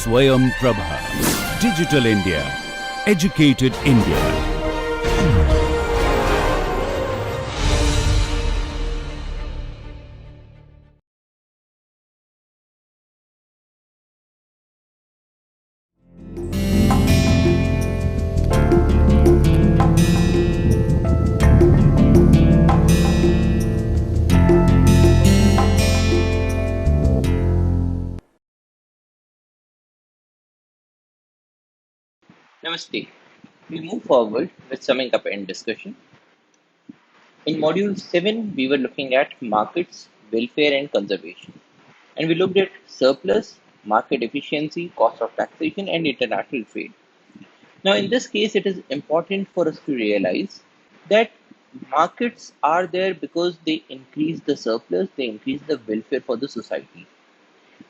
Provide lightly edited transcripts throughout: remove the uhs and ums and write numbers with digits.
Swayam Prabha. Digital India. Educated India. Namaste. We move forward with summing up and discussion. In Module 7, we were looking at markets, welfare, and conservation. And we looked at surplus, market efficiency, cost of taxation, and international trade. Now, in this case, it is important for us to realize that markets are there because they increase the surplus, they increase the welfare for the society.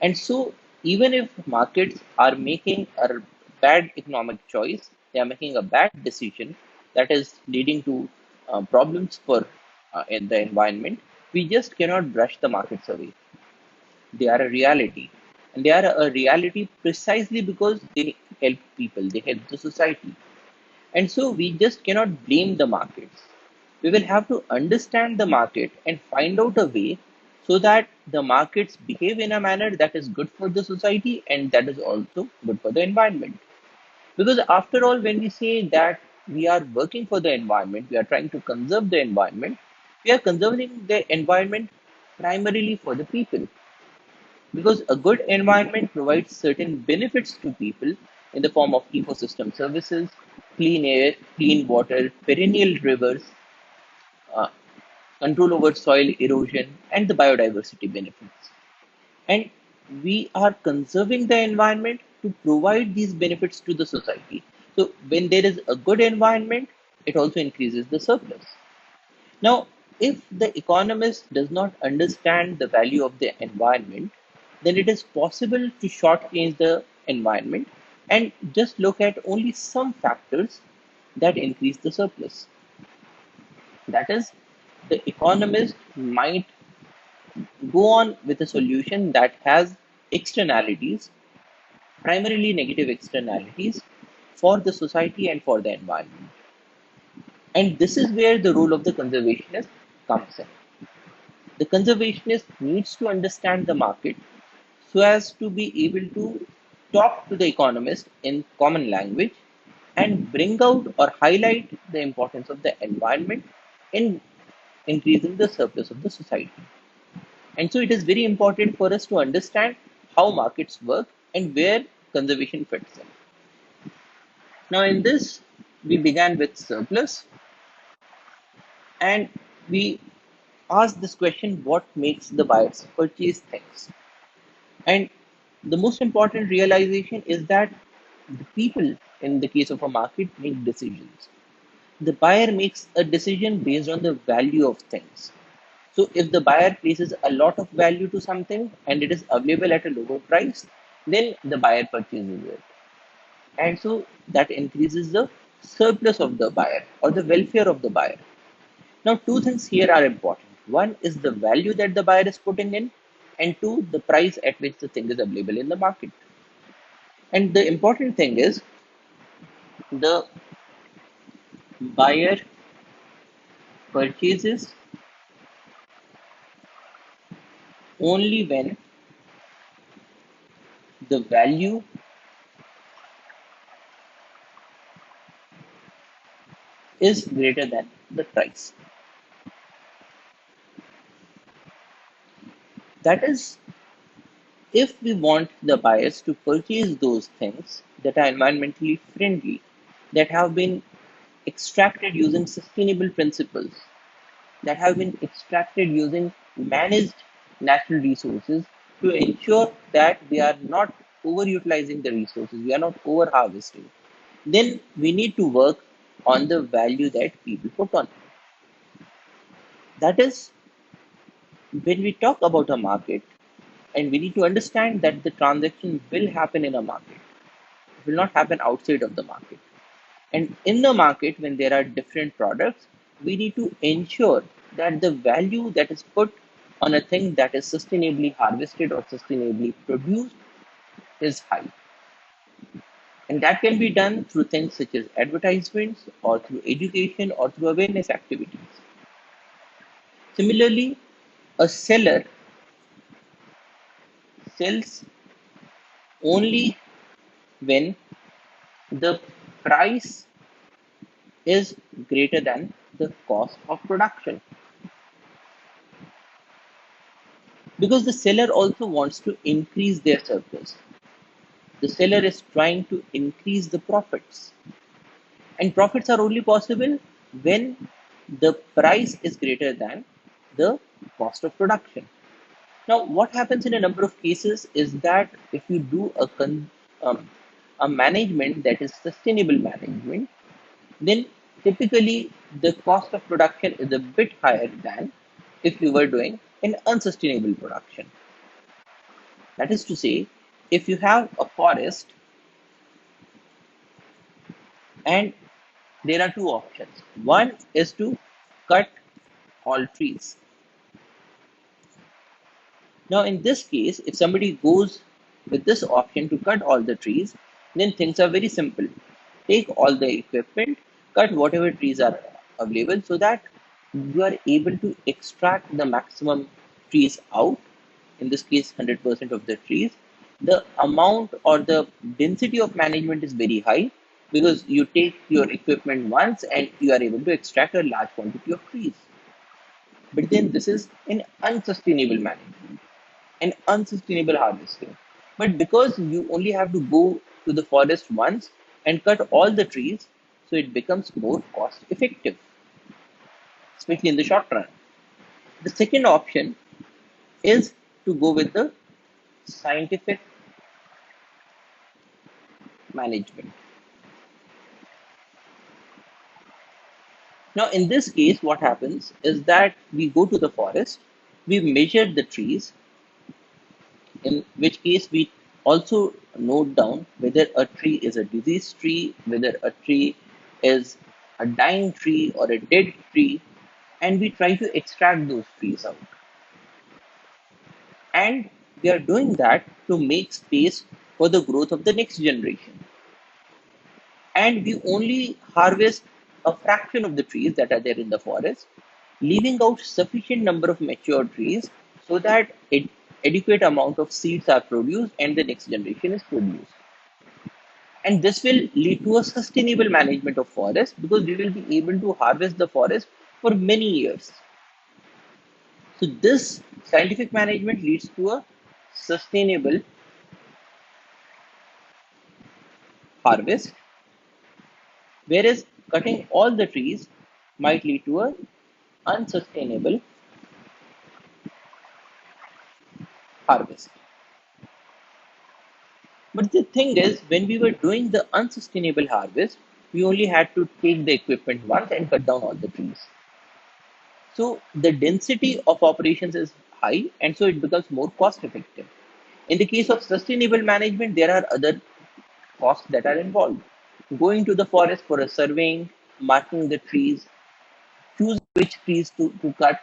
And so, even if markets are making a bad economic choice, they are making a bad decision that is leading to problems for in the environment, we just cannot brush the markets away. They are a reality. And they are a reality precisely because they help people, they help the society. And so we just cannot blame the markets. We will have to understand the market and find out a way so that the markets behave in a manner that is good for the society and that is also good for the environment. Because after all, when we say that we are working for the environment, we are trying to conserve the environment, we are conserving the environment primarily for the people. Because a good environment provides certain benefits to people in the form of ecosystem services, clean air, clean water, perennial rivers, uh, control over soil erosion, and the biodiversity benefits. And we are conserving the environment to provide these benefits to the society. So when there is a good environment, it also increases the surplus. Now, if the economist does not understand the value of the environment, then it is possible to shortchange the environment and just look at only some factors that increase the surplus. That is, the economist might go on with a solution that has externalities, primarily negative externalities, for the society and for the environment. And this is where the role of the conservationist comes in. The conservationist needs to understand the market so as to be able to talk to the economist in common language and bring out or highlight the importance of the environment in increasing the surplus of the society. And so it is very important for us to understand how markets work and where conservation fits in. Now, in this, we began with surplus and we asked this question, what makes the buyers purchase things? And the most important realization is that the people, in the case of a market, make decisions. The buyer makes a decision based on the value of things. So if the buyer places a lot of value to something and it is available at a lower price, then the buyer purchases it. And so that increases the surplus of the buyer or the welfare of the buyer. Now, two things here are important. One is the value that the buyer is putting in, and two, the price at which the thing is available in the market. And the important thing is the buyer purchases only when the value is greater than the price. That is, if we want the buyers to purchase those things that are environmentally friendly, that have been extracted using sustainable principles, that have been extracted using managed natural resources to ensure that we are not overutilizing the resources, we are not over harvesting, then we need to work on the value that people put on it. That is, when we talk about a market, and we need to understand that the transaction will happen in a market, it will not happen outside of the market. And in the market, when there are different products, we need to ensure that the value that is put on a thing that is sustainably harvested or sustainably produced is high. And that can be done through things such as advertisements or through education or through awareness activities. Similarly, a seller sells only when the price is greater than the cost of production, because the seller also wants to increase their surplus. The seller is trying to increase the profits, and profits are only possible when the price is greater than the cost of production. Now, what happens in a number of cases is that if you do um, a management that is sustainable management, then typically the cost of production is a bit higher than if you were doing an unsustainable production. That is to say, if you have a forest and there are two options. One is to cut all trees. Now, in this case, if somebody goes with this option to cut all the trees, then things are very simple. Take all the equipment, cut whatever trees are available so that you are able to extract the maximum trees out. In this case, 100% of the trees. The amount or the density of management is very high because you take your equipment once and you are able to extract a large quantity of trees. But then this is an unsustainable management and unsustainable harvesting. But because you only have to go to the forest once and cut all the trees, so it becomes more cost effective, especially in the short run. The second option is to go with the scientific management. Now, in this case, what happens is that we go to the forest, we measure the trees, in which case we also note down whether a tree is a diseased tree, whether a tree is a dying tree or a dead tree, and we try to extract those trees out. And we are doing that to make space for the growth of the next generation. And we only harvest a fraction of the trees that are there in the forest, leaving out sufficient number of mature trees so that adequate amount of seeds are produced and the next generation is produced. And this will lead to a sustainable management of forest because we will be able to harvest the forest for many years. So this scientific management leads to a sustainable harvest, whereas cutting all the trees might lead to a unsustainable harvest. But the thing is, when we were doing the unsustainable harvest, we only had to take the equipment once and cut down all the trees. So the density of operations is high, and so it becomes more cost effective. In the case of sustainable management, there are other costs that are involved. Going to the forest for a surveying, marking the trees, choose which trees to cut,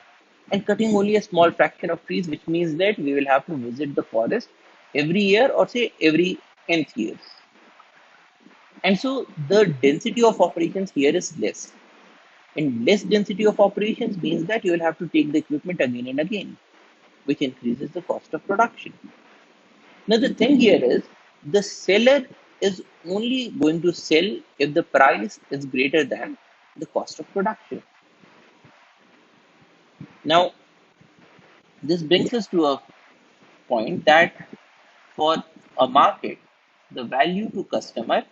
and cutting only a small fraction of trees, which means that we will have to visit the forest every year or say every nth years. And so the density of operations here is less. And less density of operations means that you will have to take the equipment again and again, which increases the cost of production. Now, the thing here is the seller is only going to sell if the price is greater than the cost of production. Now, this brings us to a point that for a market, the value to customer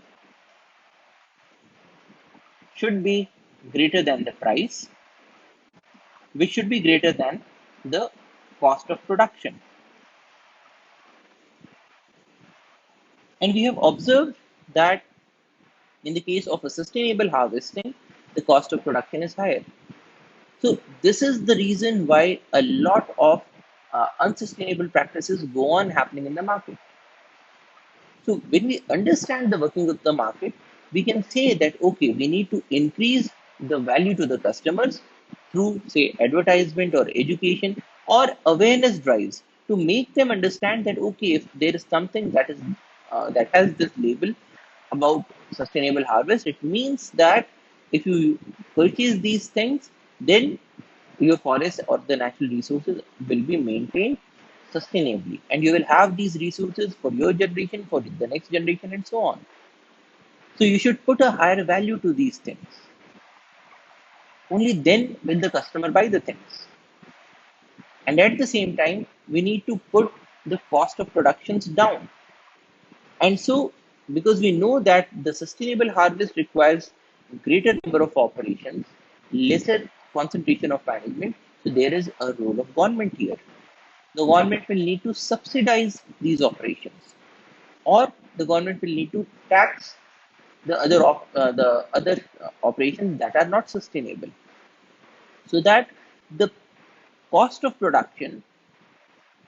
should be greater than the price, which should be greater than the cost of production. And we have observed that in the case of a sustainable harvesting, the cost of production is higher. So this is the reason why a lot of unsustainable practices go on happening in the market. So when we understand the working of the market, we can say that, okay, we need to increase the value to the customers through, say, advertisement or education or awareness drives to make them understand that, okay, if there is something that is that has this label, about sustainable harvest, it means that if you purchase these things, then your forest or the natural resources will be maintained sustainably, and you will have these resources for your generation, for the next generation, and so on. So you should put a higher value to these things. Only then will the customer buy the things. And at the same time, we need to put the cost of productions down. And so, because we know that the sustainable harvest requires greater number of operations, lesser concentration of management, so there is a role of government here. The government will need to subsidize these operations, or the government will need to tax the other operations that are not sustainable, so that the cost of production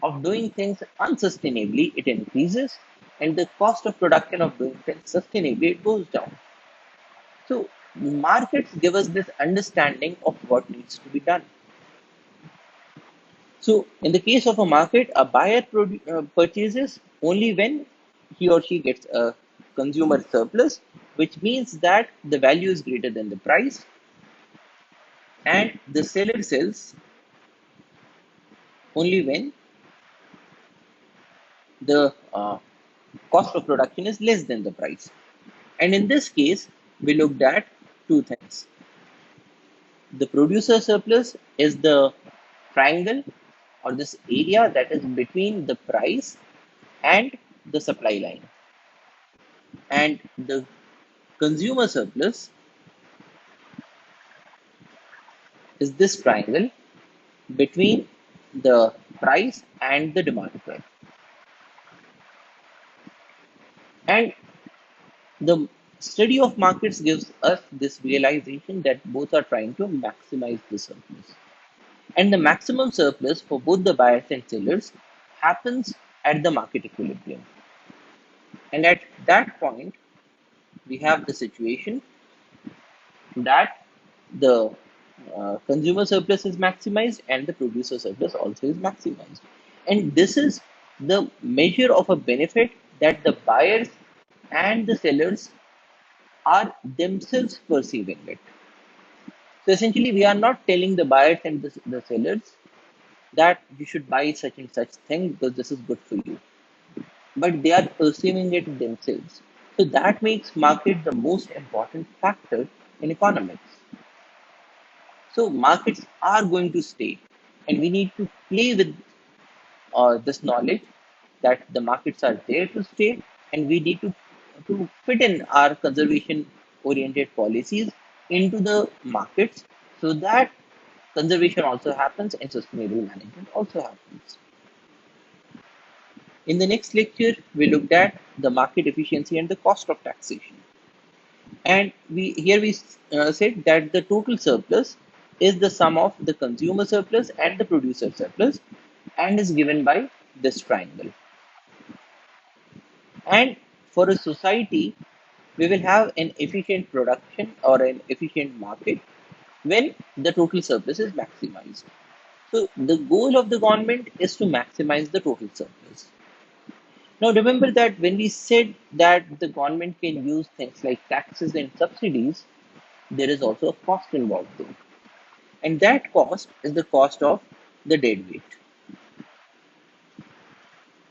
of doing things unsustainably it increases, and the cost of production of doing things sustainably it goes down. So markets give us this understanding of what needs to be done. So in the case of a market, a buyer purchases only when he or she gets a consumer surplus, which means that the value is greater than the price, and the seller sells only when the cost of production is less than the price. And in this case, we looked at two things. The producer surplus is the triangle or this area that is between the price and the supply line. And the consumer surplus is this triangle between the price and the demand curve. And the study of markets gives us this realization that both are trying to maximize the surplus. And the maximum surplus for both the buyers and sellers happens at the market equilibrium. And at that point, we have the situation that the consumer surplus is maximized and the producer surplus also is maximized. And this is the measure of a benefit that the buyers and the sellers are themselves perceiving it. So essentially, we are not telling the buyers and the sellers that you should buy such and such thing because this is good for you, but they are perceiving it themselves. So that makes market the most important factor in economics. So markets are going to stay, and we need to play with this knowledge that the markets are there to stay, and we need to fit in our conservation oriented policies into the markets so that conservation also happens and sustainable management also happens. In the next lecture, we looked at the market efficiency and the cost of taxation. And we said that the total surplus is the sum of the consumer surplus and the producer surplus and is given by this triangle. And for a society, we will have an efficient production or an efficient market when the total surplus is maximized. So the goal of the government is to maximize the total surplus. Now remember that when we said that the government can use things like taxes and subsidies, there is also a cost involved there. And that cost is the cost of the dead weight.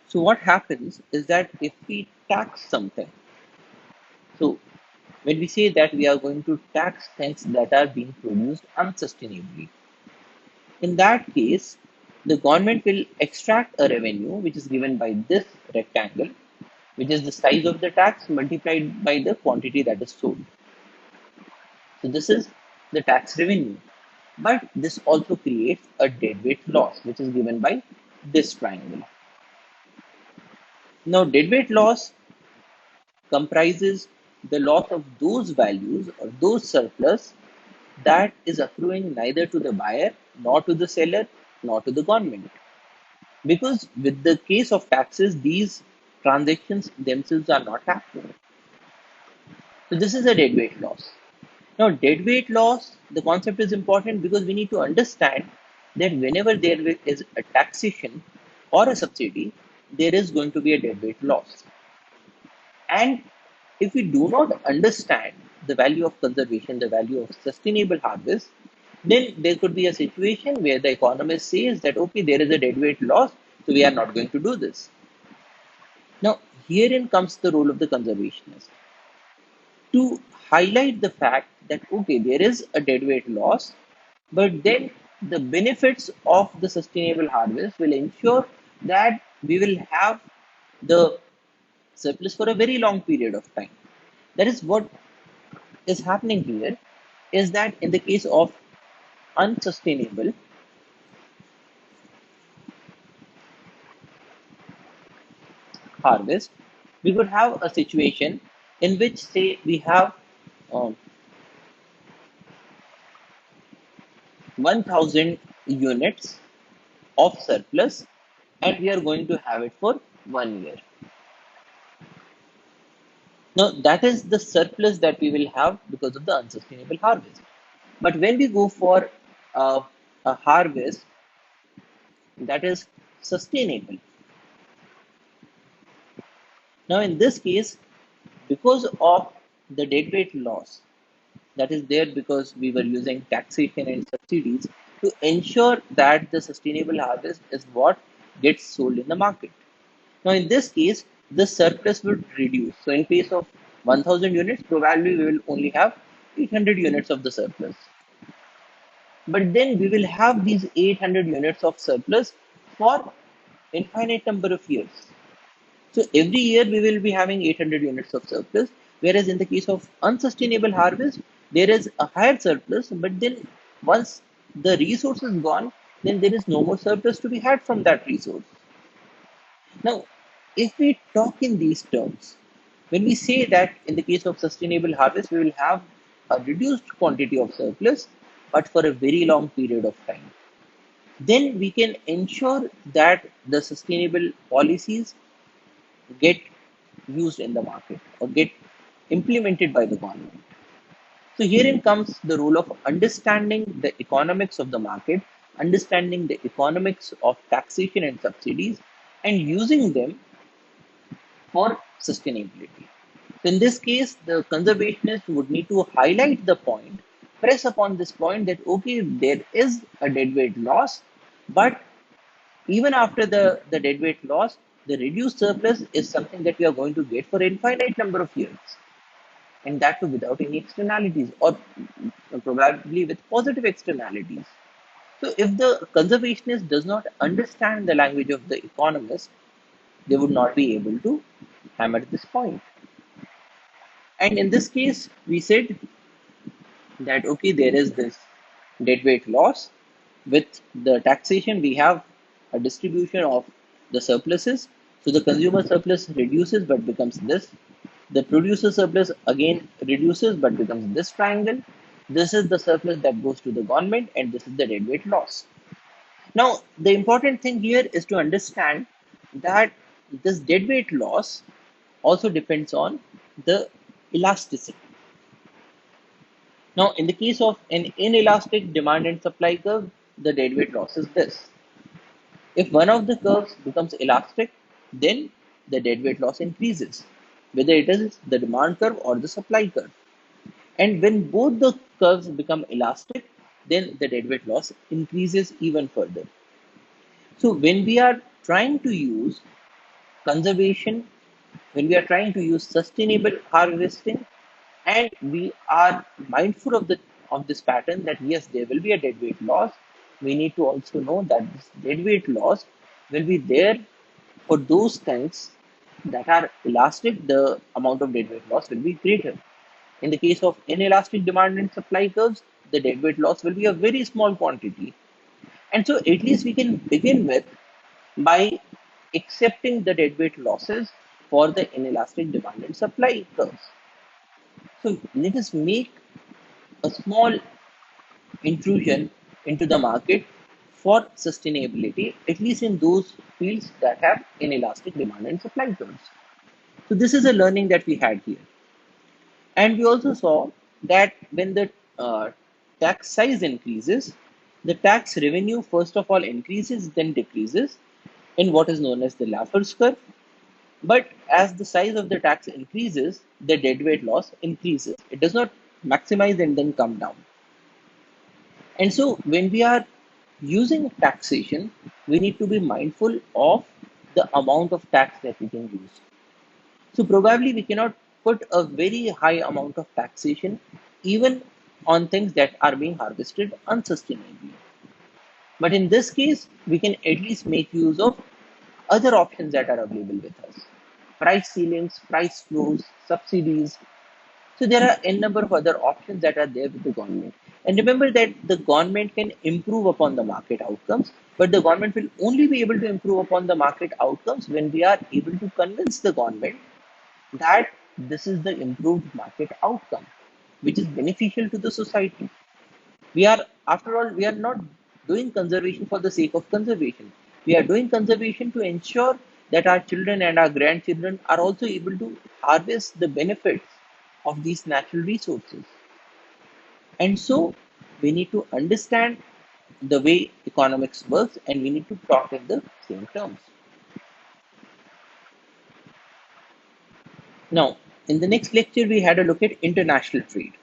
So what happens is that if we tax something, so when we say that we are going to tax things that are being produced unsustainably, in that case, the government will extract a revenue which is given by this rectangle, which is the size of the tax multiplied by the quantity that is sold. So this is the tax revenue. But this also creates a deadweight loss, which is given by this triangle. Now, deadweight loss comprises the loss of those values or those surplus that is accruing neither to the buyer, nor to the seller, nor to the government. Because with the case of taxes, these transactions themselves are not happening. So this is a deadweight loss. Now, deadweight loss, the concept is important because we need to understand that whenever there is a taxation or a subsidy, there is going to be a deadweight loss. And if we do not understand the value of conservation, the value of sustainable harvest, then there could be a situation where the economist says that, okay, there is a deadweight loss, so we are not going to do this. Now, herein comes the role of the conservationist to highlight the fact that, okay, there is a deadweight loss, but then the benefits of the sustainable harvest will ensure that we will have the surplus for a very long period of time. That is what is happening here, is that in the case of unsustainable harvest, we could have a situation in which, say, we have um, 1000 units of surplus and we are going to have it for 1 year. Now, that is the surplus that we will have because of the unsustainable harvest. But when we go for a harvest that is sustainable, now in this case, because of the deadweight loss that is there because we were using taxation and subsidies to ensure that the sustainable harvest is what gets sold in the market. Now, in this case, the surplus would reduce. So, in case of 1000 units, probably we will only have 800 units of the surplus. But then we will have these 800 units of surplus for infinite number of years. So every year we will be having 800 units of surplus, whereas in the case of unsustainable harvest, there is a higher surplus, but then once the resource is gone, then there is no more surplus to be had from that resource. Now, if we talk in these terms, when we say that in the case of sustainable harvest, we will have a reduced quantity of surplus, but for a very long period of time, then we can ensure that the sustainable policies get used in the market or get implemented by the government. So herein comes the role of understanding the economics of the market, understanding the economics of taxation and subsidies, and using them for sustainability. So in this case, the conservationist would need to highlight the point, press upon this point that, okay, there is a deadweight loss, but even after the deadweight loss, the reduced surplus is something that we are going to get for infinite number of years, and that too without any externalities or probably with positive externalities. So if the conservationist does not understand the language of the economist, they would not be able to hammer this point. And in this case, we said that, okay, there is this deadweight loss. With the taxation, we have a distribution of the surpluses. So the consumer surplus reduces but becomes this. The producer surplus again reduces but becomes this triangle. This is the surplus that goes to the government, and this is the deadweight loss. Now, the important thing here is to understand that this deadweight loss also depends on the elasticity. Now, in the case of an inelastic demand and supply curve, the deadweight loss is this. If one of the curves becomes elastic, then the deadweight loss increases, whether it is the demand curve or the supply curve. And when both the curves become elastic, then the deadweight loss increases even further. So when we are trying to use conservation, when we are trying to use sustainable harvesting, and we are mindful of this pattern that yes, there will be a deadweight loss, we need to also know that this deadweight loss will be there for those tanks that are elastic. The amount of deadweight loss will be greater. In the case of inelastic demand and supply curves, the deadweight loss will be a very small quantity. And so at least we can begin with by accepting the deadweight losses for the inelastic demand and supply curves. So let us make a small intrusion into the market for sustainability, at least in those fields that have inelastic demand and supply curves. So this is a learning that we had here. And we also saw that when the tax size increases, the tax revenue first of all increases, then decreases in what is known as the Laffer's curve. But as the size of the tax increases, the deadweight loss increases. It does not maximize and then come down. And so when we are using taxation, we need to be mindful of the amount of tax that we can use. So probably we cannot put a very high amount of taxation even on things that are being harvested unsustainably. But in this case, we can at least make use of other options that are available with us. Price ceilings, price floors, subsidies. So there are n number of other options that are there with the government. And remember that the government can improve upon the market outcomes, but the government will only be able to improve upon the market outcomes when we are able to convince the government that this is the improved market outcome, which is beneficial to the society. We are, after all, we are not doing conservation for the sake of conservation. We are doing conservation to ensure that our children and our grandchildren are also able to harvest the benefits of these natural resources. And so we need to understand the way economics works and we need to talk in the same terms. Now, in the next lecture, we had a look at international trade.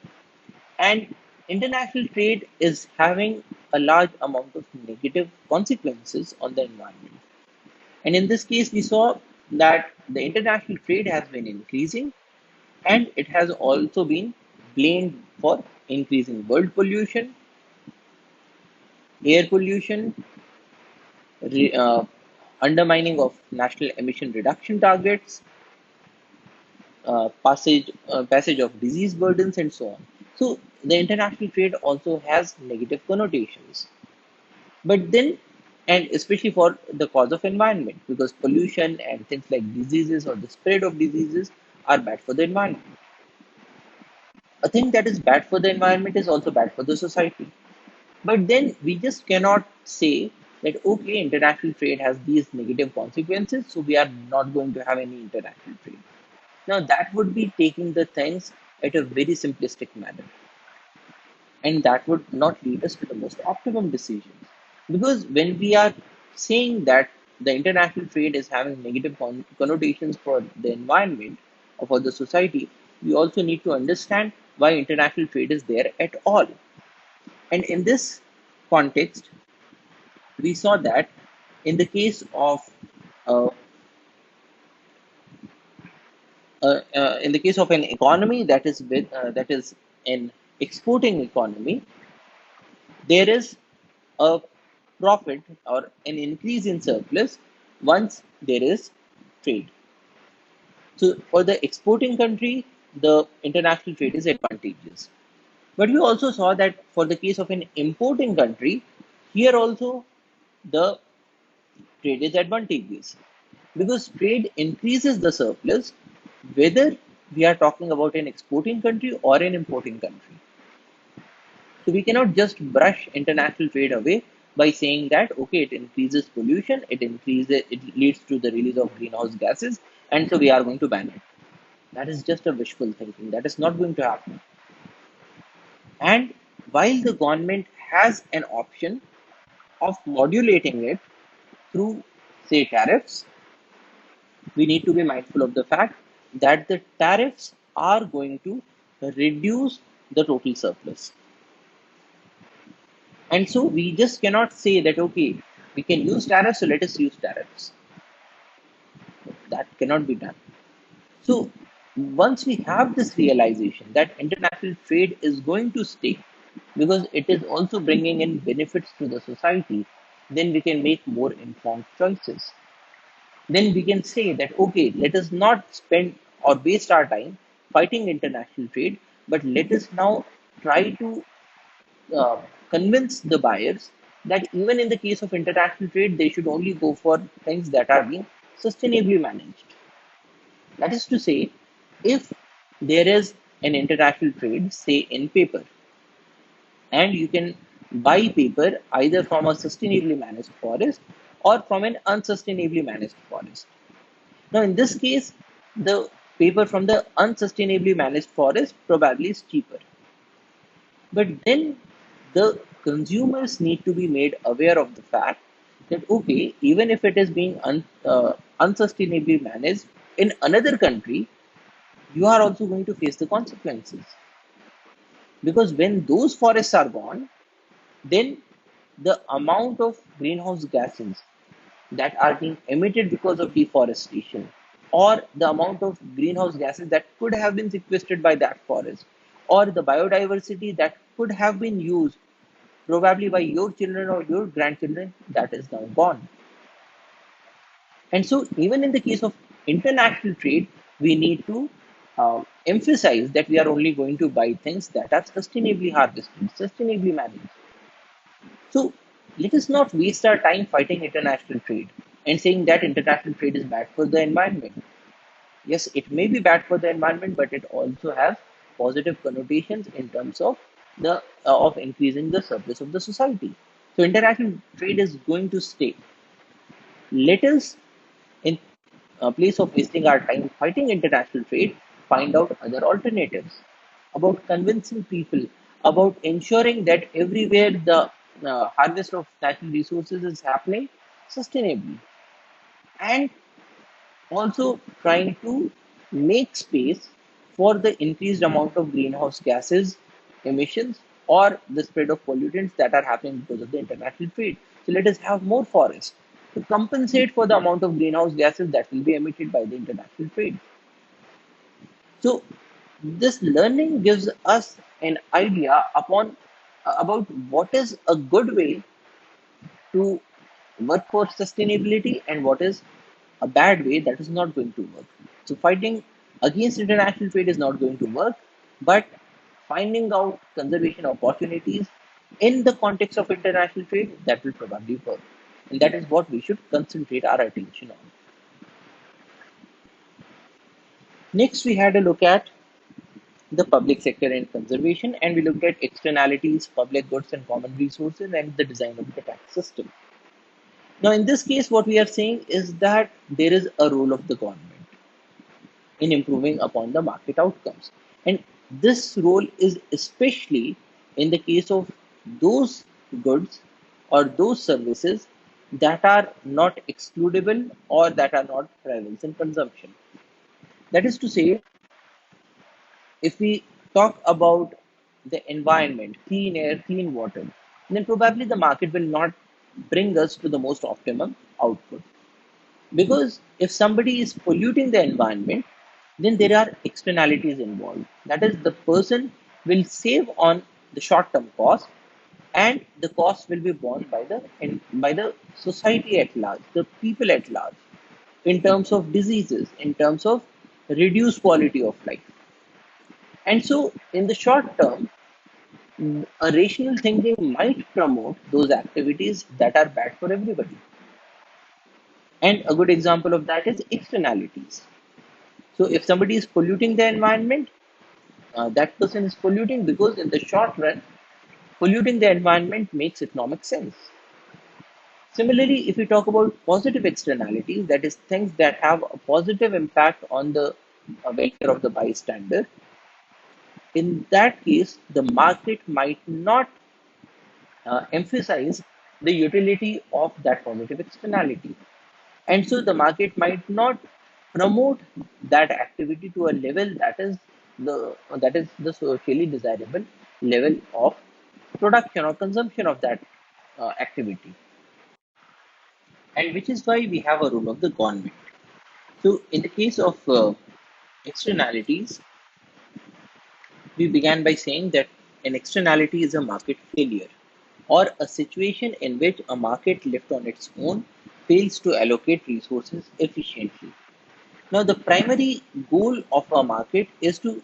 And international trade is having a large amount of negative consequences on the environment. And in this case, we saw that the international trade has been increasing and it has also been blamed for increasing world pollution, air pollution, re, uh, undermining of national emission reduction targets, passage of disease burdens, and so on. So the international trade also has negative connotations. But then, and especially for the cause of environment, because pollution and things like diseases or the spread of diseases are bad for the environment. A thing that is bad for the environment is also bad for the society. But then we just cannot say that, okay, international trade has these negative consequences, so we are not going to have any international trade. Now, that would be taking the things at a very simplistic manner. And that would not lead us to the most optimum decisions. Because when we are saying that the international trade is having negative connotations for the environment or for the society, we also need to understand why international trade is there at all. And in this context, we saw that in the case of uh, an economy that is an exporting economy, there is a profit or an increase in surplus once there is trade. So for the exporting country, the international trade is advantageous. But we also saw that for the case of an importing country, here also the trade is advantageous because trade increases the surplus whether we are talking about an exporting country or an importing country. So we cannot just brush international trade away by saying that okay, it increases pollution, it leads to the release of greenhouse gases, and so we are going to ban it. That is just a wishful thinking. That is not going to happen. And while the government has an option of modulating it through, say, tariffs, we need to be mindful of the fact that the tariffs are going to reduce the total surplus. And so we just cannot say that, okay, we can use tariffs, so let us use tariffs. That cannot be done. So once we have this realization that international trade is going to stay because it is also bringing in benefits to the society, then we can make more informed choices. Then we can say that, okay, let us not spend or waste our time fighting international trade, but let us now try to uh, convince the buyers that even in the case of international trade, they should only go for things that are being sustainably managed. That is to say, if there is an international trade, say in paper, and you can buy paper either from a sustainably managed forest or from an unsustainably managed forest. Now, in this case, the paper from the unsustainably managed forest probably is cheaper. But then the consumers need to be made aware of the fact that, okay, even if it is being unsustainably managed, in another country, you are also going to face the consequences. Because when those forests are gone, then the amount of greenhouse gases that are being emitted because of deforestation, or the amount of greenhouse gases that could have been sequestered by that forest, or the biodiversity that could have been used probably by your children or your grandchildren, that is now gone. And so, even in the case of international trade, we need to emphasize that we are only going to buy things that are sustainably harvested, sustainably managed. So, let us not waste our time fighting international trade and saying that international trade is bad for the environment. Yes, it may be bad for the environment, but it also has positive connotations in terms of the of increasing the surplus of the society. So, international trade is going to stay. Let us, in place of wasting our time fighting international trade, find out other alternatives, about convincing people, about ensuring that everywhere the harvest of natural resources is happening sustainably, and also trying to make space for the increased amount of greenhouse gases emissions or the spread of pollutants that are happening because of the international trade. So let us have more forests to compensate for the amount of greenhouse gases that will be emitted by the international trade. So this learning gives us an idea upon about what is a good way to work for sustainability and what is a bad way that is not going to work. So fighting against international trade is not going to work, but finding out conservation opportunities in the context of international trade, that will probably work. And that is what we should concentrate our attention on. Next, we had a look at the public sector and conservation, and we looked at externalities, public goods and common resources, and the design of the tax system. Now, in this case, what we are saying is that there is a role of the government in improving upon the market outcomes. And this role is especially in the case of those goods or those services that are not excludable or that are not prevalent in consumption. That is to say, if we talk about the environment, clean air, clean water, then probably the market will not bring us to the most optimum output. Because if somebody is polluting the environment, then there are externalities involved. That is, the person will save on the short term cost, and the cost will be borne by the society at large, the people at large, in terms of diseases, in terms of reduced quality of life. And so, in the short term, a rational thinking might promote those activities that are bad for everybody. And a good example of that is externalities. So, if somebody is polluting the environment, that person is polluting because, in the short run, polluting the environment makes economic sense. Similarly, if we talk about positive externalities, that is, things that have a positive impact on the welfare of the bystander, in that case, the market might not emphasize the utility of that positive externality. And so the market might not promote that activity to a level that is the socially desirable level of production or consumption of that activity. And which is why we have a role of the government. So in the case of externalities, we began by saying that an externality is a market failure, or a situation in which a market left on its own fails to allocate resources efficiently. Now, the primary goal of a market is to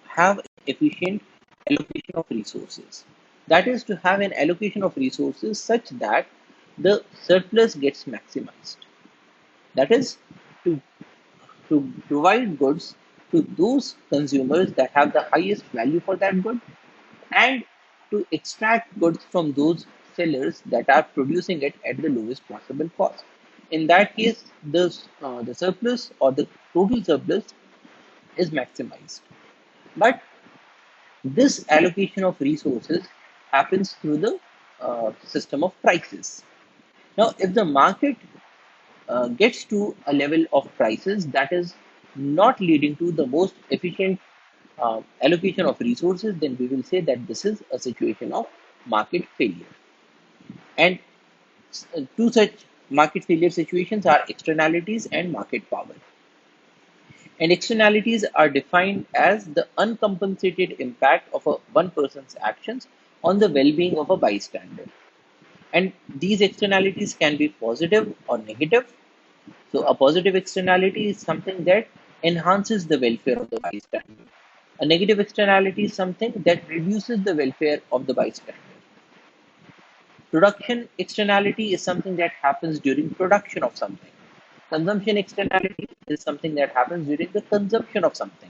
have efficient allocation of resources. That is, to have an allocation of resources such that the surplus gets maximized. That is, to, to provide goods to those consumers that have the highest value for that good, and to extract goods from those sellers that are producing it at the lowest possible cost. In that case, the surplus or the total surplus is maximized. But this allocation of resources happens through the system of prices. Now, if the market gets to a level of prices that is not leading to the most efficient allocation of resources, then we will say that this is a situation of market failure. And two such market failure situations are externalities and market power. And externalities are defined as the uncompensated impact of one person's actions on the well-being of a bystander. And these externalities can be positive or negative. So a positive externality is something that enhances the welfare of the bystander. A negative externality is something that reduces the welfare of the bystander. Production externality is something that happens during production of something. Consumption externality is something that happens during the consumption of something.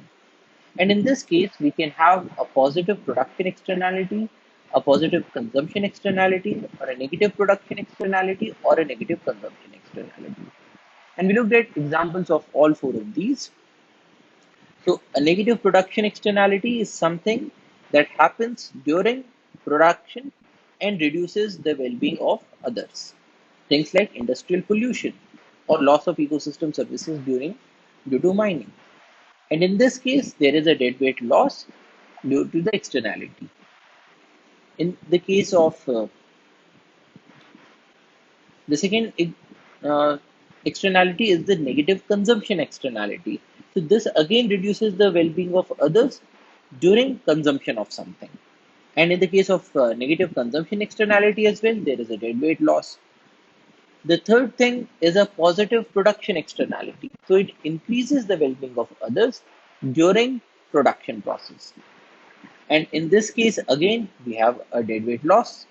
And in this case, we can have a positive production externality, a positive consumption externality, or a negative production externality, or a negative consumption externality. And we looked at examples of all four of these. So a negative production externality is something that happens during production and reduces the well-being of others. Things like industrial pollution or loss of ecosystem services due to mining. And in this case, there is a deadweight loss due to the externality. In the case of the second uh, externality is the negative consumption externality. So this again reduces the well-being of others during consumption of something. And in the case of negative consumption externality as well, there is a deadweight loss. The third thing is a positive production externality. So it increases the well-being of others during production process. And in this case, again, we have a deadweight loss.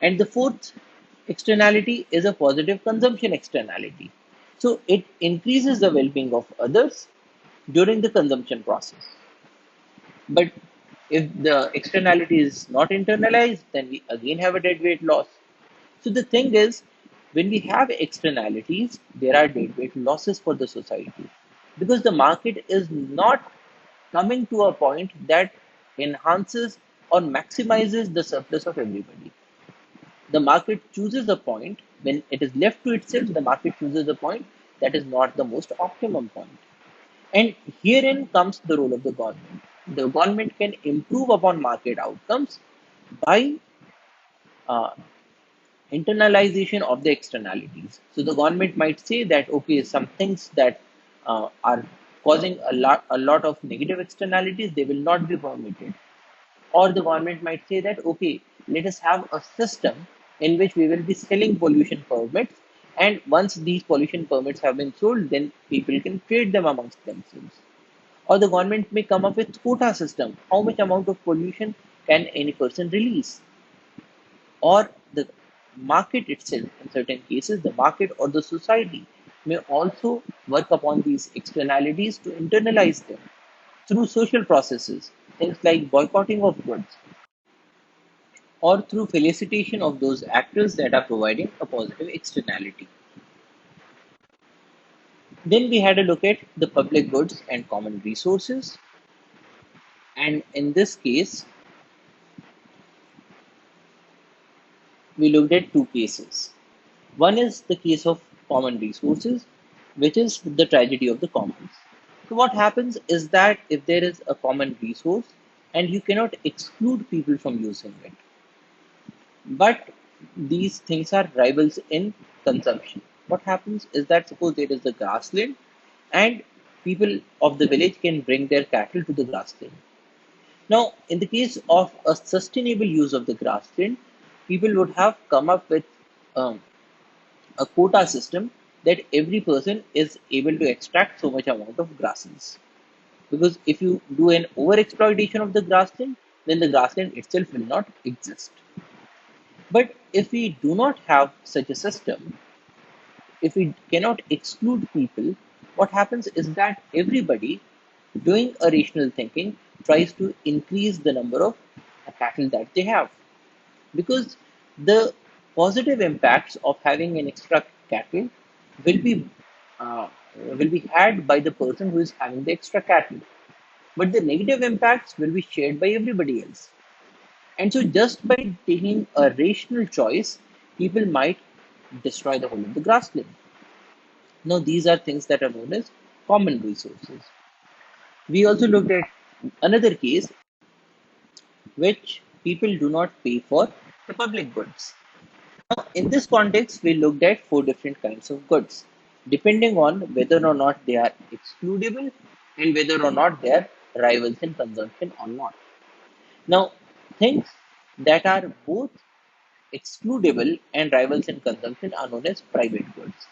And the fourth externality is a positive consumption externality. So it increases the well-being of others during the consumption process. But if the externality is not internalized, then we again have a deadweight loss. So the thing is, when we have externalities, there are deadweight losses for the society because the market is not coming to a point that enhances or maximizes the surplus of everybody. The market chooses a point when it is left to itself, the market chooses a point that is not the most optimum point. And herein comes the role of the government. The government can improve upon market outcomes by uh, internalization of the externalities. So the government might say that okay, some things that are causing a lot of negative externalities, they will not be permitted. Or the government might say that okay, let us have a system in which we will be selling pollution permits, and once these pollution permits have been sold, then people can trade them amongst themselves. Or the government may come up with quota system. How much amount of pollution can any person release? Or the market itself, in certain cases, the market or the society may also work upon these externalities to internalize them through social processes, things like boycotting of goods, or through felicitation of those actors that are providing a positive externality. Then we had a look at the public goods and common resources. And in this case, we looked at two cases. One is the case of common resources, which is the tragedy of the commons. So what happens is that if there is a common resource and you cannot exclude people from using it, but these things are rivals in consumption. What happens is that suppose there is a grassland and people of the village can bring their cattle to the grassland. Now, in the case of a sustainable use of the grassland, people would have come up with um, a quota system that every person is able to extract so much amount of grasses. Because if you do an over exploitation of the grassland, then the grassland itself will not exist. But if we do not have such a system, if we cannot exclude people, what happens is that everybody doing a rational thinking tries to increase the number of cattle that they have. Because the positive impacts of having an extra cattle will be uh, will be had by the person who is having the extra cattle, but the negative impacts will be shared by everybody else. And so, just by taking a rational choice, people might destroy the whole of the grassland. Now, these are things that are known as common resources. We also looked at another case which people do not pay for the public goods. Now, in this context, we looked at four different kinds of goods, depending on whether or not they are excludable and whether or not they are rivals in consumption or not. Now, things that are both excludable and rivals in consumption are known as private goods.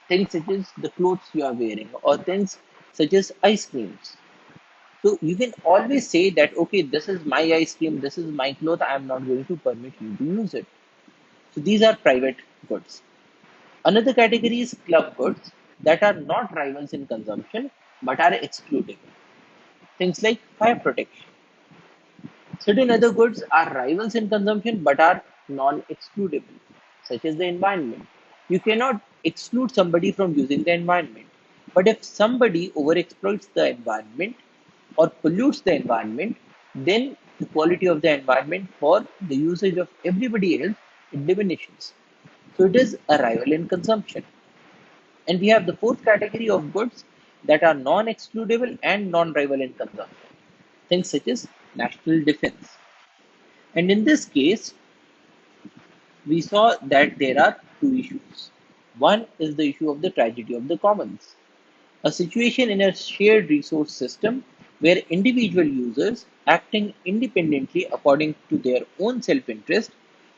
Things such as the clothes you are wearing, or things such as ice creams. So you can always say that, okay, this is my ice cream, this is my cloth, I am not going to permit you to use it. So these are private goods. Another category is club goods that are not rivals in consumption but are excludable. Things like fire protection. Certain other goods are rivals in consumption but are non-excludable, such as the environment. You cannot exclude somebody from using the environment. But if somebody overexploits the environment or pollutes the environment, then the quality of the environment for the usage of everybody else, it diminishes. So it is a rival in consumption. And we have the fourth category of goods that are non-excludable and non-rival in consumption. Things such as national defense. And in this case, we saw that there are two issues. One is the issue of the tragedy of the commons, a situation in a shared resource system where individual users, acting independently according to their own self interest,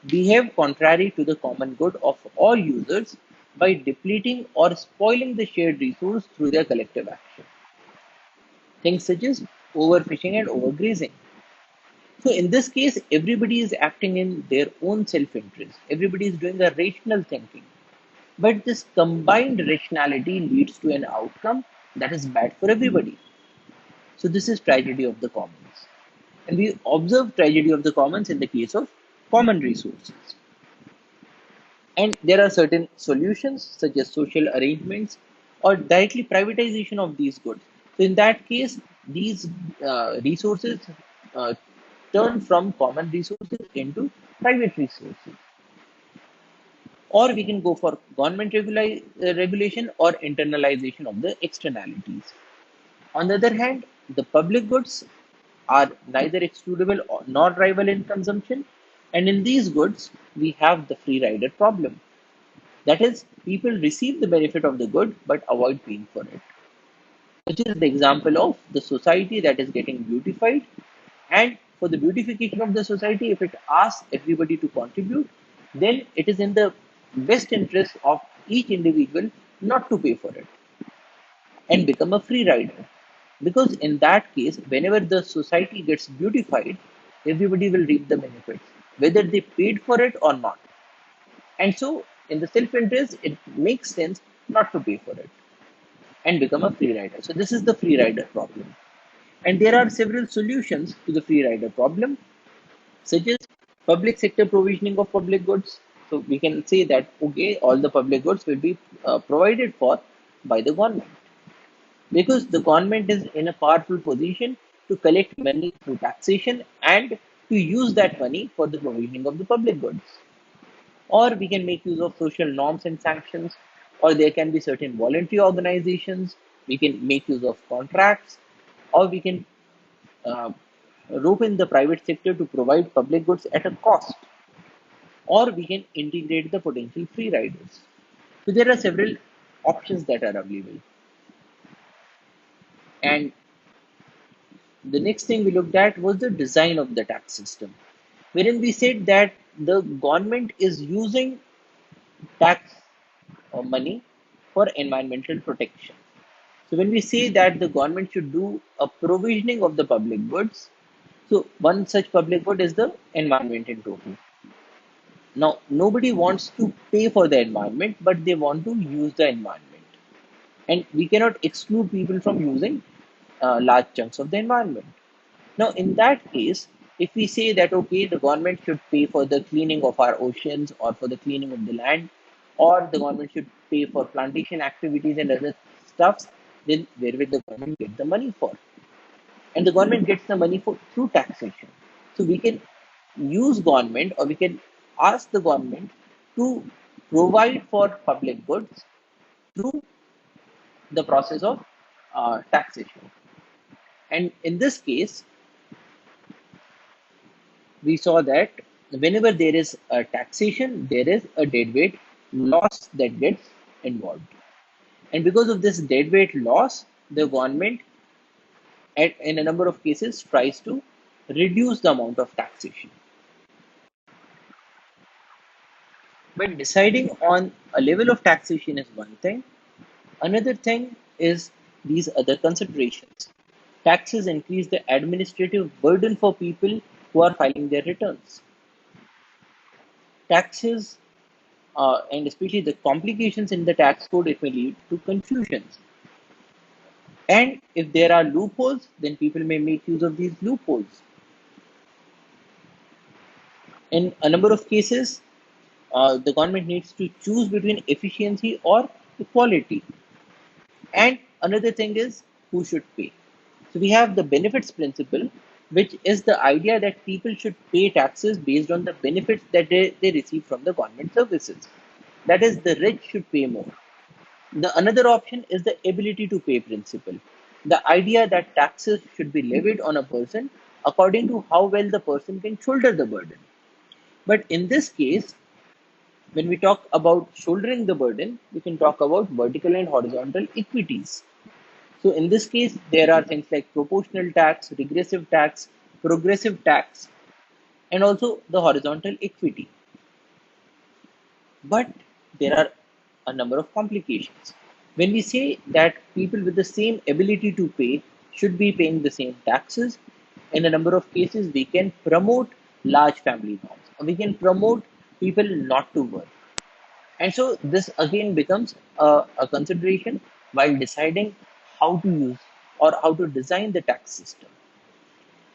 behave contrary to the common good of all users by depleting or spoiling the shared resource through their collective action. Things such as overfishing and overgrazing. So in this case, everybody is acting in their own self-interest. Everybody is doing a rational thinking. But this combined rationality leads to an outcome that is bad for everybody. So this is tragedy of the commons. And we observe tragedy of the commons in the case of common resources. And there are certain solutions such as social arrangements or directly privatization of these goods. So in that case, these resources uh, turn from common resources into private resources. Or we can go for government regulation or internalization of the externalities. On the other hand, the public goods are neither excludable nor rival in consumption. And in these goods, we have the free rider problem. That is, people receive the benefit of the good but avoid paying for it. Which is the example of the society that is getting beautified. And for the beautification of the society, if it asks everybody to contribute, then it is in the best interest of each individual not to pay for it and become a free rider. Because in that case, whenever the society gets beautified, everybody will reap the benefits, whether they paid for it or not. And so, in the self interest, it makes sense not to pay for it and become a free rider. So, this is the free rider problem. And there are several solutions to the free rider problem, such as public sector provisioning of public goods. So, we can say that, okay, all the public goods will be provided for by the government because the government is in a powerful position to collect money through taxation and to use that money for the provisioning of the public goods. Or we can make use of social norms and sanctions, or there can be certain voluntary organizations. We can make use of contracts, or we can uh, rope in the private sector to provide public goods at a cost, or we can integrate the potential free riders. So there are several options that are available. And the next thing we looked at was the design of the tax system, wherein we said that the government is using tax money for environmental protection. So when we say that the government should do a provisioning of the public goods, so one such public good is the environment in total. Now, nobody wants to pay for the environment, but they want to use the environment. And we cannot exclude people from using large chunks of the environment. Now, in that case, if we say that, okay, the government should pay for the cleaning of our oceans or for the cleaning of the land, or the government should pay for plantation activities and other stuffs, then where will the government get the money for? And the government gets the money for through taxation. So we can use government or we can ask the government to provide for public goods through the process of taxation. And in this case, we saw that whenever there is a taxation, there is a deadweight loss that gets involved. And because of this deadweight loss, the government, in a number of cases, tries to reduce the amount of taxation. But deciding on a level of taxation is one thing. Another thing is these other considerations. Taxes increase the administrative burden for people who are filing their returns. Taxes, and especially the complications in the tax code, it may lead to confusions. And if there are loopholes, then people may make use of these loopholes. In a number of cases, the government needs to choose between efficiency or equality. And another thing is who should pay. So we have the benefits principle, which is the idea that people should pay taxes based on the benefits that they receive from the government services. That is, the rich should pay more. The another option is the ability to pay principle. The idea that taxes should be levied on a person according to how well the person can shoulder the burden. But in this case, when we talk about shouldering the burden, we can talk about vertical and horizontal equities. So in this case, there are things like proportional tax, regressive tax, progressive tax, and also the horizontal equity. But there are a number of complications. When we say that people with the same ability to pay should be paying the same taxes, in a number of cases, we can promote large family norms. We can promote people not to work. And so this again becomes a consideration while deciding how to use or how to design the tax system.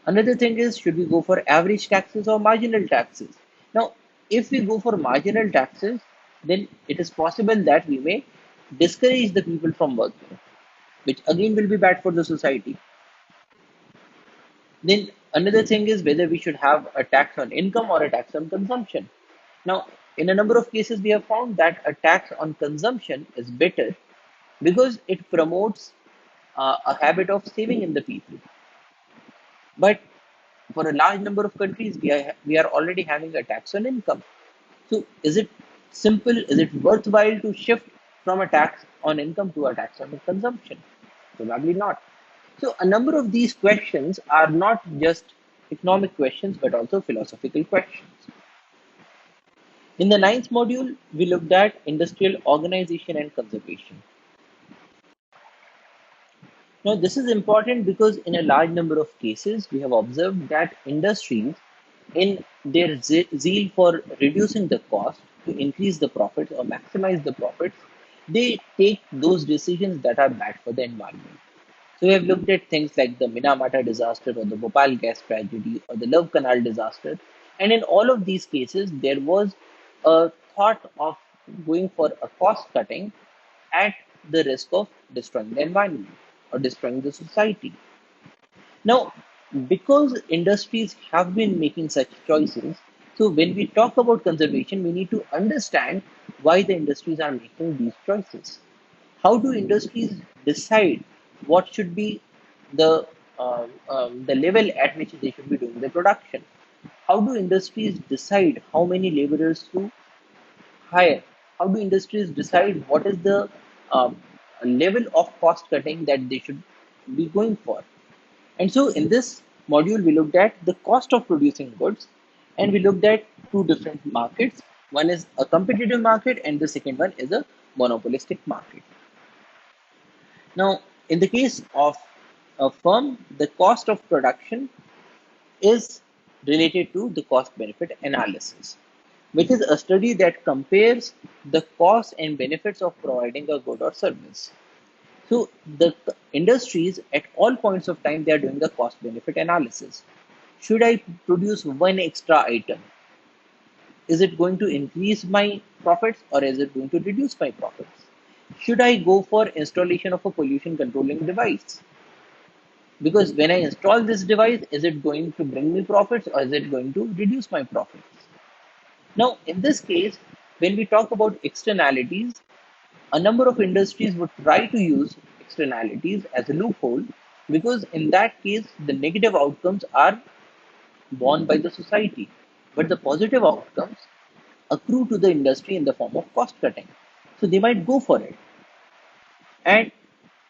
Another thing is, should we go for average taxes or marginal taxes? Now, if we go for marginal taxes, then it is possible that we may discourage the people from working, which again will be bad for the society. Then another thing is whether we should have a tax on income or a tax on consumption. Now, in a number of cases, we have found that a tax on consumption is better because it promotes a habit of saving in the people. But for a large number of countries, we are already having a tax on income. So, is it simple? Is it worthwhile to shift from a tax on income to a tax on consumption? Probably not. So, a number of these questions are not just economic questions but also philosophical questions. In the ninth module, we looked at industrial organization and conservation. Now, this is important because in a large number of cases, we have observed that industries, in their zeal for reducing the cost to increase the profits or maximize the profits, they take those decisions that are bad for the environment. So we have looked at things like the Minamata disaster or the Bhopal gas tragedy or the Love Canal disaster. And in all of these cases, there was a thought of going for a cost cutting at the risk of destroying the environment or destroying the society. Now, because industries have been making such choices, so when we talk about conservation, we need to understand why the industries are making these choices. How do industries decide what should be the level at which they should be doing the production? How do industries decide how many laborers to hire? How do industries decide what is the level of cost cutting that they should be going for? And so in this module, we looked at the cost of producing goods and we looked at two different markets. One is a competitive market and the second one is a monopolistic market. Now, in the case of a firm, the cost of production is related to the cost benefit analysis, which is a study that compares the cost and benefits of providing a good or service. So the industries at all points of time, they are doing the cost benefit analysis. Should I produce one extra item? Is it going to increase my profits or is it going to reduce my profits? Should I go for installation of a pollution controlling device? Because when I install this device, is it going to bring me profits or is it going to reduce my profits? Now, in this case, when we talk about externalities, a number of industries would try to use externalities as a loophole because in that case, the negative outcomes are borne by the society, but the positive outcomes accrue to the industry in the form of cost cutting. So they might go for it. And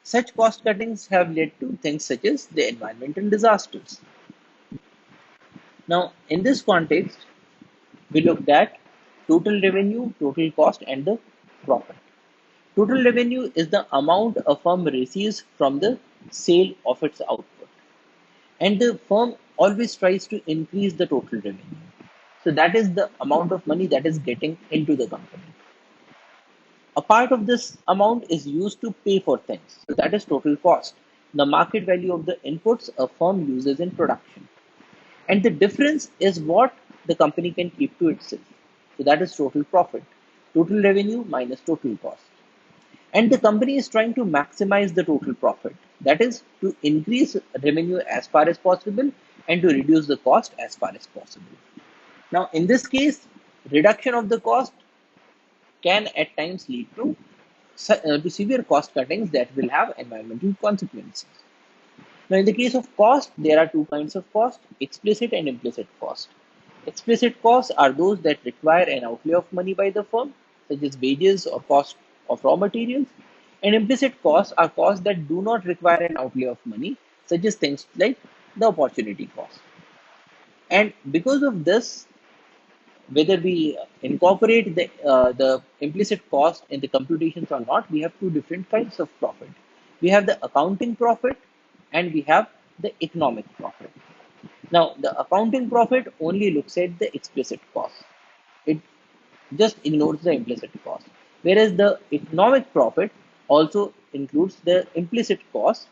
such cost cuttings have led to things such as the environmental disasters. Now, in this context, we looked at total revenue, total cost, and the profit. Total revenue is the amount a firm receives from the sale of its output. And the firm always tries to increase the total revenue. So that is the amount of money that is getting into the company. A part of this amount is used to pay for things. So that is total cost, the market value of the inputs a firm uses in production. And the difference is what the company can keep to itself. So that is total profit, total revenue minus total cost. And the company is trying to maximize the total profit. That is to increase revenue as far as possible and to reduce the cost as far as possible. Now, in this case, reduction of the cost can at times lead to severe cost cuttings that will have environmental consequences. Now, in the case of cost, there are two kinds of cost, explicit and implicit cost. Explicit costs are those that require an outlay of money by the firm, such as wages or cost of raw materials. And implicit costs are costs that do not require an outlay of money, such as things like the opportunity cost. And because of this, whether we incorporate the implicit cost in the computations or not, we have two different kinds of profit. We have the accounting profit and we have the economic profit. Now, the accounting profit only looks at the explicit cost. It just ignores the implicit cost. Whereas the economic profit also includes the implicit cost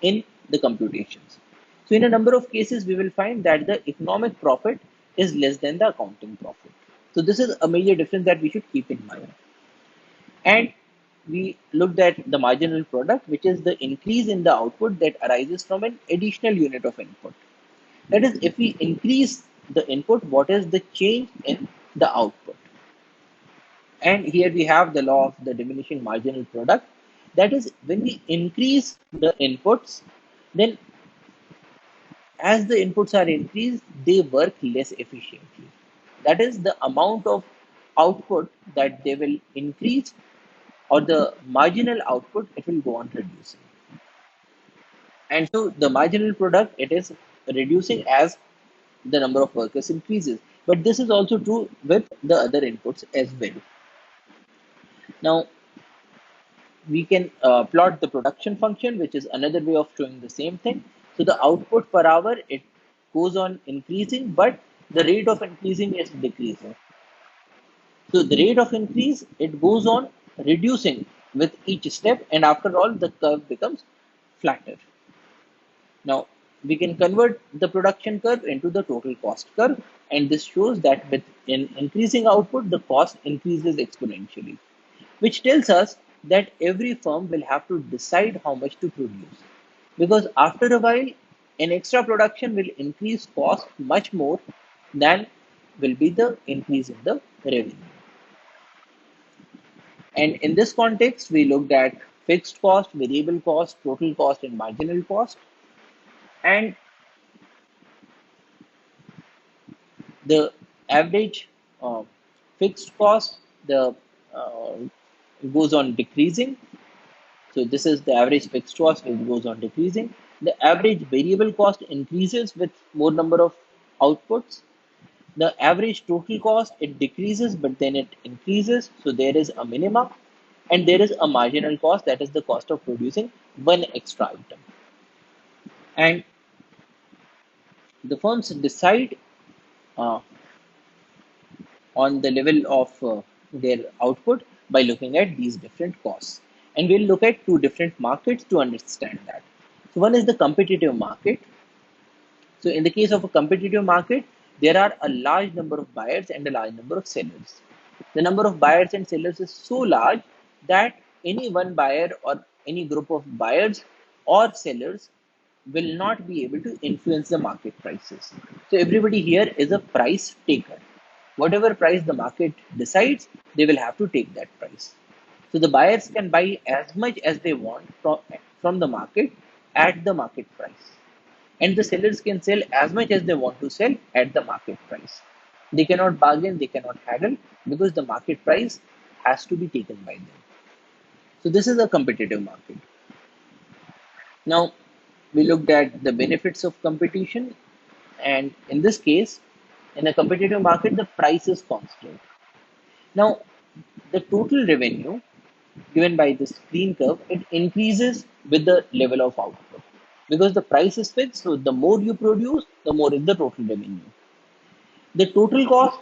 in the computations. So in a number of cases, we will find that the economic profit is less than the accounting profit. So this is a major difference that we should keep in mind. And we looked at the marginal product, which is the increase in the output that arises from an additional unit of input. That is, if we increase the input, what is the change in the output? And here we have the law of the diminishing marginal product. That is, when we increase the inputs, then as the inputs are increased, they work less efficiently. That is, the amount of output that they will increase or the marginal output, it will go on reducing. And so the marginal product, it is reducing as the number of workers increases. But this is also true with the other inputs as well. Now, we can plot the production function, which is another way of showing the same thing. So the output per hour, it goes on increasing, but the rate of increasing is decreasing. So the rate of increase, it goes on reducing with each step, and after all, the curve becomes flatter. Now, we can convert the production curve into the total cost curve, and this shows that with increasing output, the cost increases exponentially, which tells us that every firm will have to decide how much to produce. Because after a while, an extra production will increase cost much more than will be the increase in the revenue. And in this context, we looked at fixed cost, variable cost, total cost, and marginal cost. And the average fixed cost, the goes on decreasing. So this is the average fixed cost, which goes on decreasing. The average variable cost increases with more number of outputs. The average total cost, it decreases, but then it increases. So there is a minimum, and there is a marginal cost, that is the cost of producing one extra item. And the firms decide on the level of their output by looking at these different costs. And we'll look at two different markets to understand that. So one is the competitive market. So in the case of a competitive market, there are a large number of buyers and a large number of sellers. The number of buyers and sellers is so large that any one buyer or any group of buyers or sellers will not be able to influence the market prices. So everybody here is a price taker. Whatever price the market decides, they will have to take that price. So the buyers can buy as much as they want from the market at the market price. And the sellers can sell as much as they want to sell at the market price. They cannot bargain, they cannot haggle because the market price has to be taken by them. So this is a competitive market. Now, we looked at the benefits of competition, and in this case, in a competitive market, the price is constant. Now, the total revenue given by this green curve, it increases with the level of output because the price is fixed. So the more you produce, the more is the total revenue. The total cost,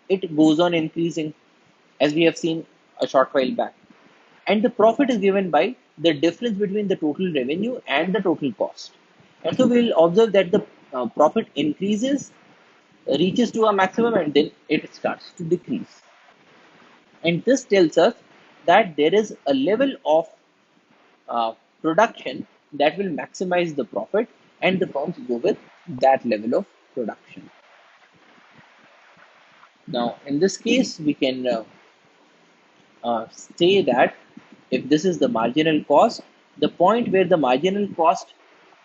it goes on increasing as we have seen a short while back. And the profit is given by the difference between the total revenue and the total cost. And so we'll observe that the profit increases, reaches to a maximum, and then it starts to decrease. And this tells us that there is a level of production that will maximize the profit, and the firms go with that level of production. Now, in this case, we can say that if this is the marginal cost, the point where the marginal cost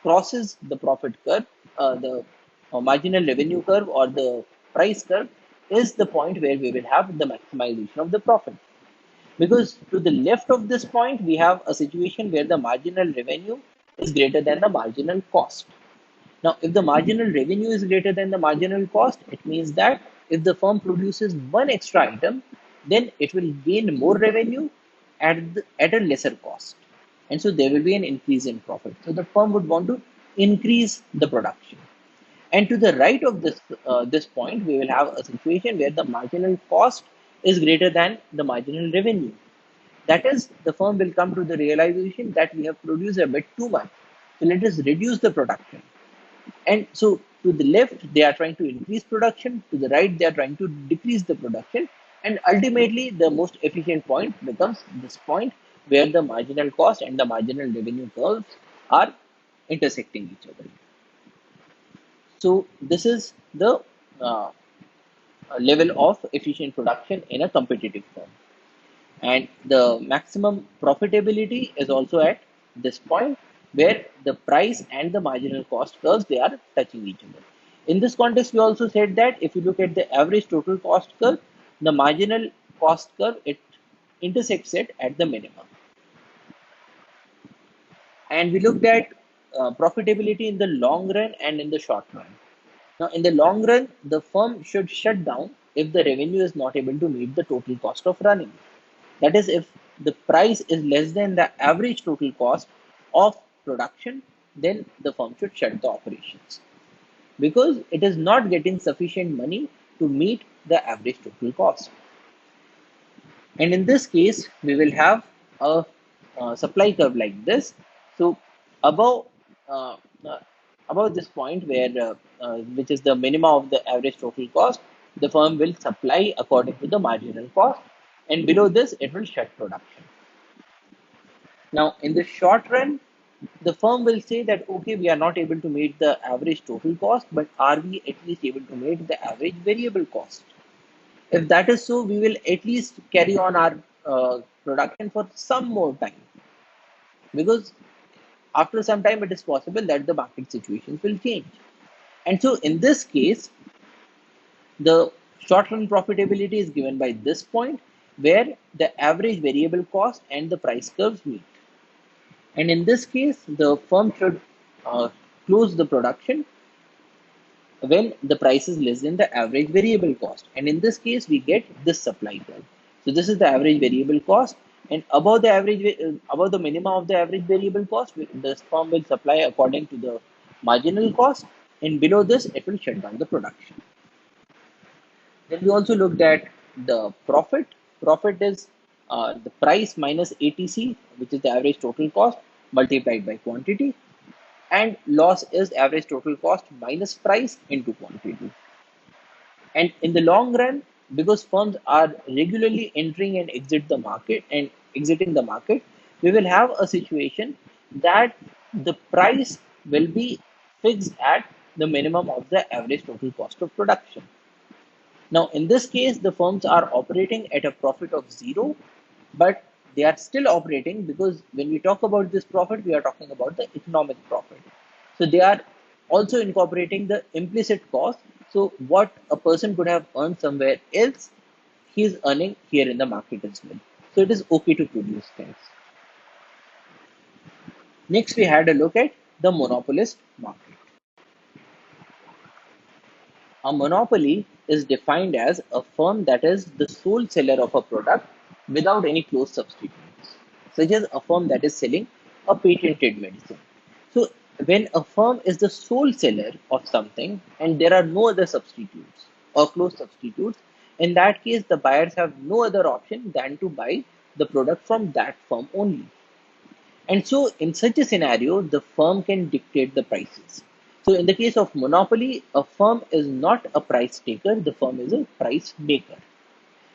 crosses the profit curve, the marginal revenue curve or the price curve, is the point where we will have the maximization of the profit. Because to the left of this point, we have a situation where the marginal revenue is greater than the marginal cost. Now, if the marginal revenue is greater than the marginal cost, it means that if the firm produces one extra item, then it will gain more revenue at a lesser cost. And so there will be an increase in profit. So the firm would want to increase the production. And to the right of this point, we will have a situation where the marginal cost is greater than the marginal revenue. That is, the firm will come to the realization that we have produced a bit too much. So let us reduce the production. And so to the left, they are trying to increase production. To the right, they are trying to decrease the production. And ultimately, the most efficient point becomes this point where the marginal cost and the marginal revenue curves are intersecting each other. So this is the level of efficient production in a competitive firm. And the maximum profitability is also at this point where the price and the marginal cost curves, they are touching each other. In this context, we also said that if you look at the average total cost curve, the marginal cost curve, it intersects it at the minimum. And we looked at profitability in the long run and in the short run. Now, in the long run, the firm should shut down if the revenue is not able to meet the total cost of running. That is, if the price is less than the average total cost of production, then the firm should shut the operations because it is not getting sufficient money to meet the average total cost. And in this case, we will have a supply curve like this. So above uh, uh, above this point where which is the minimum of the average total cost, the firm will supply according to the marginal cost, and below this, it will shut production. Now, in the short run, the firm will say that okay, we are not able to meet the average total cost, but are we at least able to meet the average variable cost? If that is so, we will at least carry on our production for some more time because after some time it is possible that the market situations will change. And so in this case, the short-run profitability is given by this point where the average variable cost and the price curves meet. And in this case, the firm should close the production when the price is less than the average variable cost. And in this case, we get this supply curve. So this is the average variable cost, and above the above the minimum of the average variable cost, the firm will supply according to the marginal cost, and below this, it will shut down the production. Then we also looked at the profit. Profit is the price minus ATC, which is the average total cost, multiplied by quantity. And loss is average total cost minus price into quantity. And in the long run, because firms are regularly entering and exiting the market, we will have a situation that the price will be fixed at the minimum of the average total cost of production. Now, in this case, the firms are operating at a profit of zero, but they are still operating, because when we talk about this profit, we are talking about the economic profit. So they are also incorporating the implicit cost. So what a person could have earned somewhere else, he is earning here in the market as well. So it is okay to produce things. Next, we had a look at the monopolist market. A monopoly is defined as a firm that is the sole seller of a product without any close substitutes, such as a firm that is selling a patented medicine. So, when a firm is the sole seller of something and there are no other substitutes or close substitutes, in that case, the buyers have no other option than to buy the product from that firm only. And so, in such a scenario, the firm can dictate the prices. So, in the case of monopoly, a firm is not a price taker, the firm is a price maker.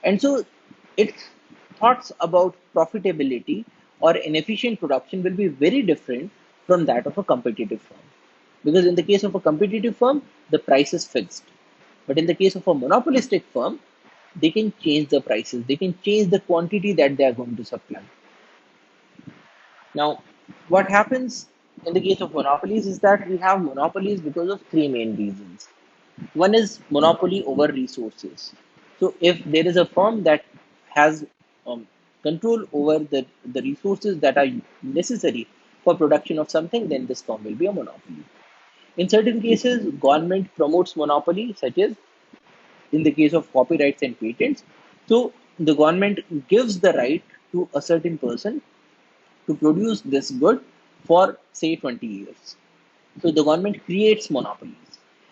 And so, its thoughts about profitability or an efficient production will be very different from that of a competitive firm. Because in the case of a competitive firm, the price is fixed. But in the case of a monopolistic firm, they can change the prices, they can change the quantity that they are going to supply. Now, what happens in the case of monopolies is that we have monopolies because of three main reasons. One is monopoly over resources. So, if there is a firm that has control over the resources that are necessary for production of something, then this firm will be a monopoly. In certain cases, government promotes monopoly, such as in the case of copyrights and patents. So, the government gives the right to a certain person to produce this good for say 20 years. So the government creates monopolies.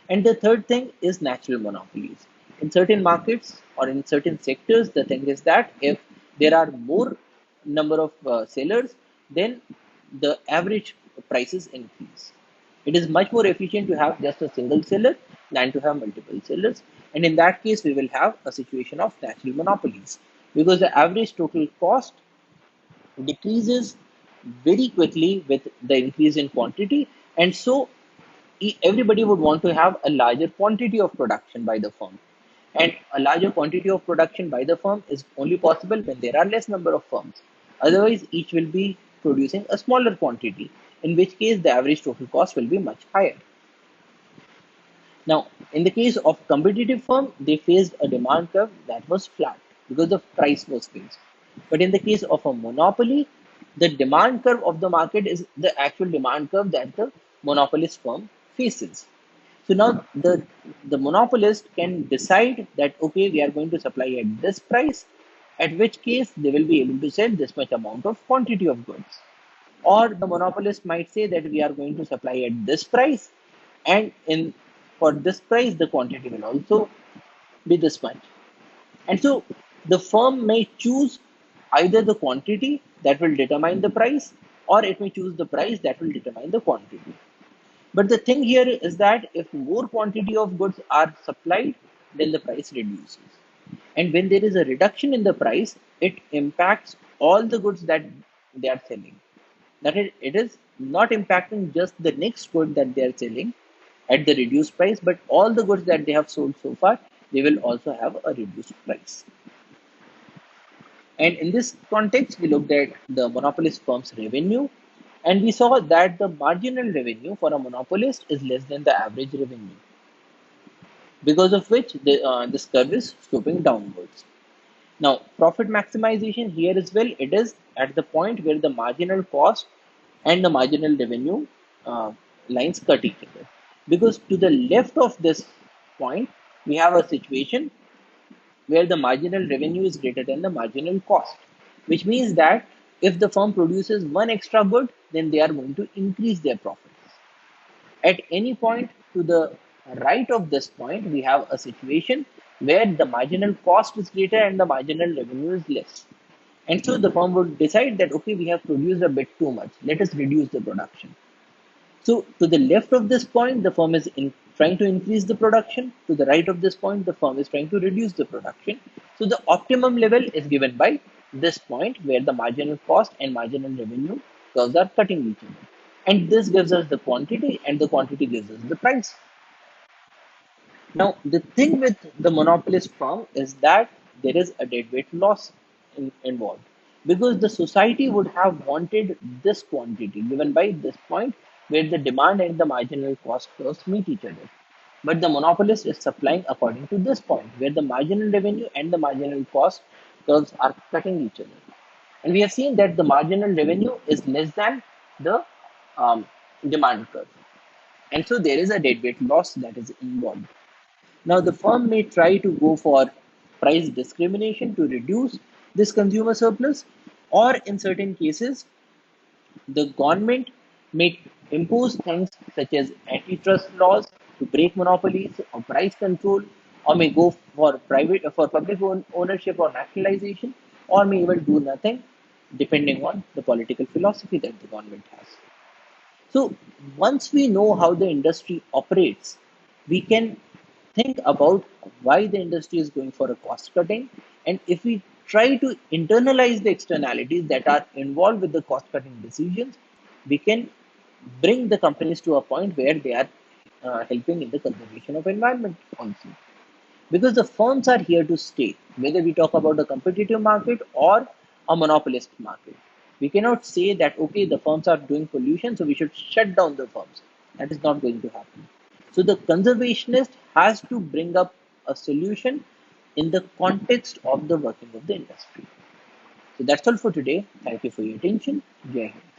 And the third thing is natural monopolies. In certain markets or in certain sectors, the thing is that if there are more number of sellers, then the average prices increase. It is much more efficient to have just a single seller than to have multiple sellers. And in that case, we will have a situation of natural monopolies, because the average total cost decreases very quickly with the increase in quantity, and so everybody would want to have a larger quantity of production by the firm, and a larger quantity of production by the firm is only possible when there are less number of firms. Otherwise, each will be producing a smaller quantity, in which case the average total cost will be much higher. Now, in the case of competitive firm, they faced a demand curve that was flat because the price was fixed. But in the case of a monopoly, the demand curve of the market is the actual demand curve that the monopolist firm faces. So now the monopolist can decide that okay, we are going to supply at this price, at which case they will be able to sell this much amount of quantity of goods. Or the monopolist might say that we are going to supply at this price, and in for this price the quantity will also be this much. And so the firm may choose either the quantity that will determine the price, or it may choose the price that will determine the quantity. But the thing here is that if more quantity of goods are supplied, then the price reduces. And when there is a reduction in the price, it impacts all the goods that they are selling. That it is not impacting just the next good that they are selling at the reduced price, but all the goods that they have sold so far, they will also have a reduced price. And in this context, we looked at the monopolist firm's revenue, and we saw that the marginal revenue for a monopolist is less than the average revenue, because of which this curve is sloping downwards. Now, profit maximization here as well, it is at the point where the marginal cost and the marginal revenue lines cut each other. Because to the left of this point, we have a situation where the marginal revenue is greater than the marginal cost, which means that if the firm produces one extra good, then they are going to increase their profits. At any point to the right of this point, we have a situation where the marginal cost is greater and the marginal revenue is less. And so the firm would decide that, okay, we have produced a bit too much, let us reduce the production. So to the left of this point, the firm is trying to increase the production. To the right of this point, the firm is trying to reduce the production. So the optimum level is given by this point where the marginal cost and marginal revenue curves are cutting each other. And this gives us the quantity, and the quantity gives us the price. Now, the thing with the monopolist firm is that there is a deadweight loss involved. because the society would have wanted this quantity given by this point where the demand and the marginal cost curves meet each other. But the monopolist is supplying according to this point where the marginal revenue and the marginal cost curves are cutting each other. And we have seen that the marginal revenue is less than the demand curve. And so there is a deadweight loss that is involved. Now, the firm may try to go for price discrimination to reduce this consumer surplus, or in certain cases, the government may impose things such as antitrust laws to break monopolies or price control, or may go for public ownership or nationalization, or may even do nothing, depending on the political philosophy that the government has. So once we know how the industry operates, we can think about why the industry is going for a cost cutting. And if we try to internalize the externalities that are involved with the cost cutting decisions, we can bring the companies to a point where they are helping in the conservation of environment also, because the firms are here to stay, whether we talk about a competitive market or a monopolist market. We cannot say that, okay, the firms are doing pollution, so we should shut down the firms. That is not going to happen. So the conservationist has to bring up a solution in the context of the working of the industry. So that's all for today. Thank you for your attention. Jai Hind.